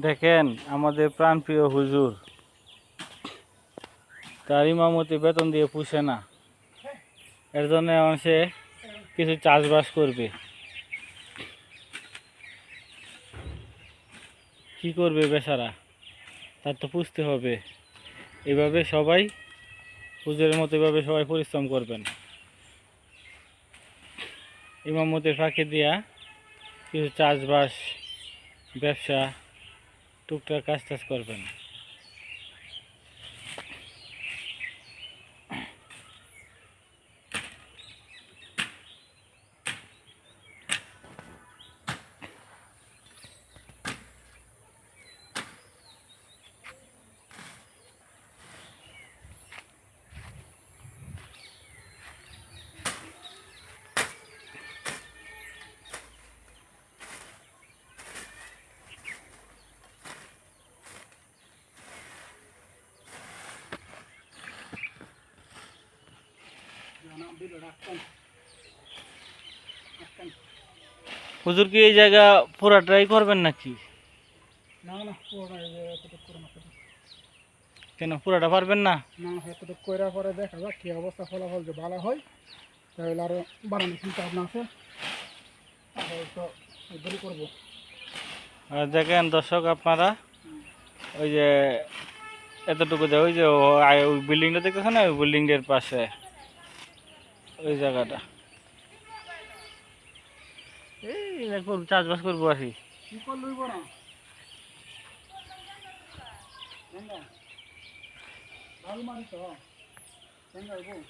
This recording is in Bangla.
দেখেন আমাদের প্রাণপ্রিয় হুজুর, তার ইমামতি বেতন দিয়ে পুষে না, এর জন্য সে কিছু চাষবাস করবে। কি করবে বেচারা, তার তো পুষতে হবে। এভাবে সবাই হুজুরের মতো এভাবে সবাই পরিশ্রম করবেন, ইমামতির ফাঁকি দিয়া কিছু চাষবাস, ব্যবসা, টুকটাক কাজ টাজ করবেন। হুজুর কি এই জায়গা পুরাটাই করবেন নাকি? না না পুরোটা এতটুকু করে না। কেন পুরাটা পারবেন না? না এতটুকু করে পরে দেখা যাক কী অবস্থা, ফলাফল যে ভালো হয় তাহলে আরও বানানোর চিন্তা ভাবনা আছে, তো এগুলি করবো। আর দেখেন দর্শক আপনারা, ওই যে এতটুকু যে ওই যে ওই বিল্ডিংটা দেখতেছেন না, ওই বিল্ডিংয়ের পাশে ওই জায়গাটা, এই চাষবাস করবো আর কি। কি করলইব না ভালো মারি তো